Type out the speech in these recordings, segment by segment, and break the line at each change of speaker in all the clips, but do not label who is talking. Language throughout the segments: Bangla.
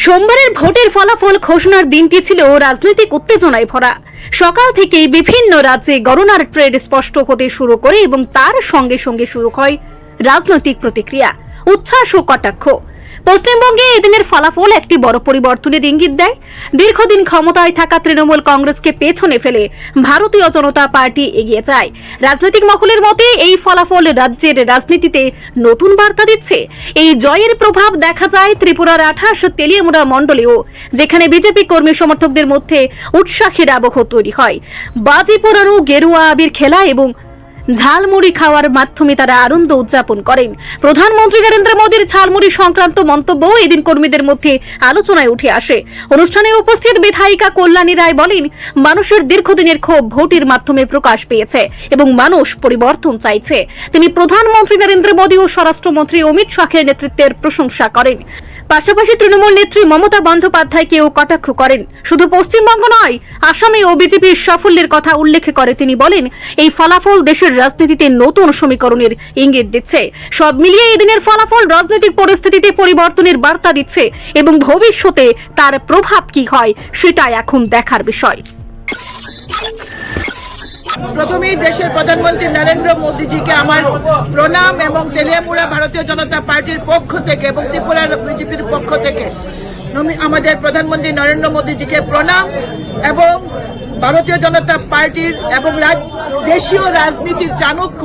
সোমবারের ভোটের ফলাফল ঘোষণার দিনটি ছিল রাজনৈতিক উত্তেজনায় ভরা। সকাল থেকেই বিভিন্ন রাজ্যে গণনার ট্রেড স্পষ্ট হতে শুরু করে এবং তার সঙ্গে সঙ্গে শুরু হয় রাজনৈতিক প্রতিক্রিয়া, উচ্ছ্বাস ও কটাক্ষ। পশ্চিমবঙ্গে এদিনের ফলাফল একটি বড় পরিবর্তনের ইঙ্গিত দেয়। দীর্ঘদিন ক্ষমতায় থাকা তৃণমূল কংগ্রেসকে পেছনে ফেলে ভারতীয় জনতা পার্টি এগিয়ে যায়। রাজনৈতিক মহলের মতে এই ফলাফল রাজ্যের রাজনীতিতে নতুন বার্তা দিচ্ছে। এই জয়ের প্রভাব দেখা যায় ত্রিপুরার 28 তেলিয়ামুড়া মণ্ডলেও, যেখানে বিজেপি কর্মী সমর্থকদের মধ্যে উৎসাহের আবহ তৈরি হয়। বাজি পোড়ানো, গেরুয়া আবির খেলা এবং ঝালমুড়ি খাওয়ার মাধ্যমে তারা আনন্দ উদযাপন করেন। প্রধানমন্ত্রী নরেন্দ্র মোদীর ঝালমুড়ি সংক্রান্ত মন্তব্য এদিন কর্মীদের মধ্যে আলোচনায় উঠে আসে। অনুষ্ঠানে উপস্থিত বিধায়িকা কল্যাণী রায় বলেন, মানুষের দীর্ঘদিনের ক্ষোভ ভোটের মাধ্যমে প্রকাশ পেয়েছে এবং মানুষ পরিবর্তন চাইছে। তিনি প্রধানমন্ত্রী নরেন্দ্র মোদী ও স্বরাষ্ট্রমন্ত্রী অমিত শাহের নেতৃত্বের প্রশংসা করেন। পাশাপাশি তৃণমূল নেত্রী মমতা বন্দ্যোপাধ্যায়কেও কটাক্ষ করেন। শুধু পশ্চিমবঙ্গ নয়, আসামে ও বিজেপির সাফল্যের কথা উল্লেখ করে তিনি বলেন, এই ফলাফল দেশের রাজনীতিতে নতুন সমীকরণের ইঙ্গিত দিচ্ছে। সব মিলিয়ে এদিনের ফলাফল রাজনৈতিক পরিস্থিতিতে পরিবর্তনের বার্তা দিচ্ছে এবং ভবিষ্যতে তার প্রভাব কি হয় সেটা এখন দেখার বিষয়।
প্রথমেই দেশের প্রধানমন্ত্রী নরেন্দ্র মোদীজিকে আমার প্রণাম এবং তেলিয়ামুড়া ভারতীয় জনতা পার্টির পক্ষ থেকে এবং ত্রিপুরার বিজেপির পক্ষ থেকে আমাদের প্রধানমন্ত্রী নরেন্দ্র মোদীজিকে প্রণাম এবং ভারতীয় জনতা পার্টির এবং দেশীয় রাজনীতির চাণক্য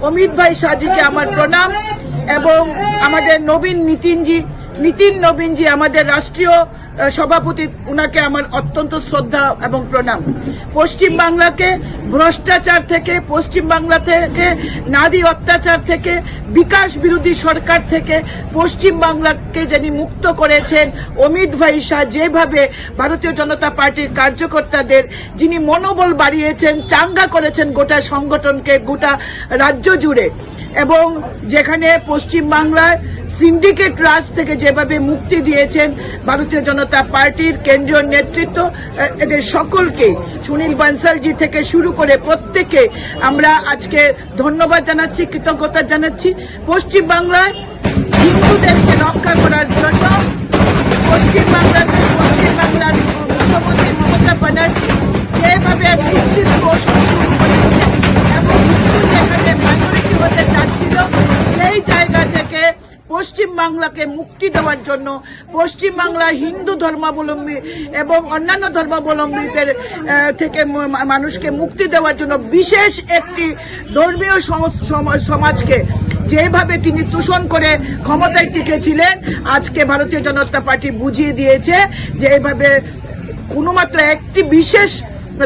অমিত ভাই শাহজিকে আমার প্রণাম এবং আমাদের নীতিন নবীনজি আমাদের রাষ্ট্রীয় সভাপতি, উনাকে আমার অত্যন্ত শ্রদ্ধা এবং প্রণাম। পশ্চিমবাংলাকে ভ্রষ্টাচার থেকে, পশ্চিমবাংলা থেকে নারী অত্যাচার থেকে, বিকাশ বিরোধী সরকার থেকে পশ্চিমবাংলাকে যিনি মুক্ত করেছেন অমিত ভাই শাহ, যেভাবে ভারতীয় জনতা পার্টির কার্যকর্তাদের যিনি মনোবল বাড়িয়েছেন, চাঙ্গা করেছেন গোটা সংগঠনকে, গোটা রাজ্য জুড়ে, এবং যেখানে পশ্চিমবাংলায় সিন্ডিকেট রাজ থেকে যেভাবে মুক্তি দিয়েছেন ভারতীয় জনতা পার্টির কেন্দ্রীয় নেতৃত্ব, এদের সকলকে, সুনীল বানসালজি থেকে শুরু করে প্রত্যেকে আমরা আজকে ধন্যবাদ জানাচ্ছি, কৃতজ্ঞতা জানাচ্ছি। পশ্চিমবাংলায় হিন্দুদেরকে রক্ষা করার জন্য পশ্চিমবাংলার মুখ্যমন্ত্রী মমতা ব্যানার্জি যেভাবে নিশ্চিত ঘোষণা শুরু করেছেন এবং হিন্দু যেখানে মাইনরিটি হতে চাচ্ছিল, সেই জায়গা থেকে পশ্চিমবাংলাকে মুক্তি দেওয়ার জন্য, পশ্চিমবাংলা হিন্দু ধর্মাবলম্বী এবং অন্যান্য ধর্মাবলম্বীদের থেকে মানুষকে মুক্তি দেওয়ার জন্য বিশেষ একটি ধর্মীয় সমাজকে যেভাবে তিনি তুষণ করে ক্ষমতায় টিকেছিলেন, আজকে ভারতীয় জনতা পার্টি বুঝিয়ে দিয়েছে যে এইভাবে কোনোমাত্র একটি বিশেষ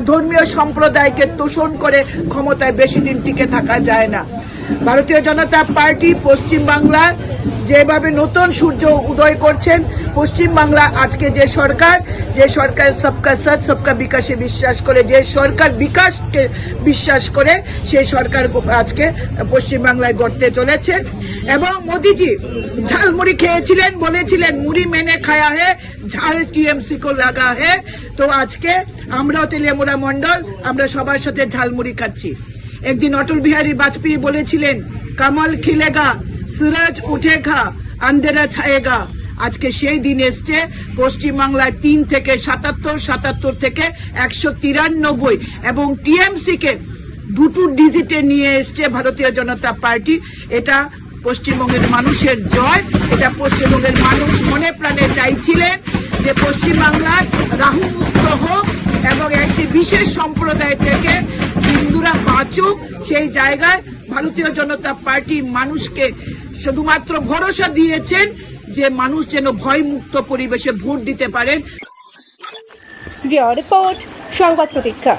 ধর্মীয় সম্প্রদায়কে তোষণ করে ক্ষমতায় বেশি দিন টিকে থাকা যায় না। ভারতীয় জনতা পার্টি পশ্চিমবাংলার যেভাবে নতুন সূর্য উদয় করছেন, পশ্চিমবাংলা আজকে যে সরকার সবকা সাথ সবকা বিকাশে বিশ্বাস করে, যে সরকার বিকাশকে বিশ্বাস করে, সেই সরকার আজকে পশ্চিমবাংলায় গড়তে চলেছে। এবং মোদীজি ঝালমুড়ি খেয়েছিলেন, বলেছিলেন মুড়ি মেনে খায়া হে, ঝাল টিএমসি কো লাগা হে। তো আজকে আমরাও তেলিয়ামুড়া মন্ডল আমরা সবার সাথে ঝালমুড়ি খাচ্ছি। একদিন অটল বিহারী বাজপেয়ী বলেছিলেন, কমল খিলেগা सूरज उठेगा अंधेरा छाएगा। আজকে সেই দিন এসছে। পশ্চিমবাংলায় 3 থেকে 77 থেকে 193 এবং টিএমসি কে দুটো ডিজিটে নিয়ে এসছে ভারতীয় জনতা পার্টি। এটা পশ্চিমবঙ্গের মানুষের জয়। এটা পশ্চিমবঙ্গের মানুষ মনে প্রাণে চাইছিলেন যে পশ্চিমবাংলার রাহু মুক্ত হোক এবং একটি বিশেষ সম্প্রদায় থেকে হিন্দুরা বাঁচুক। সেই জায়গায় ভারতীয় জনতা পার্টি মানুষকে শুধুমাত্র ভরসা দিয়েছেন যে মানুষ যেন ভয়মুক্ত পরিবেশে ভোট দিতে পারেন।
রিপোর্ট সংবাদ প্রতীক্ষা।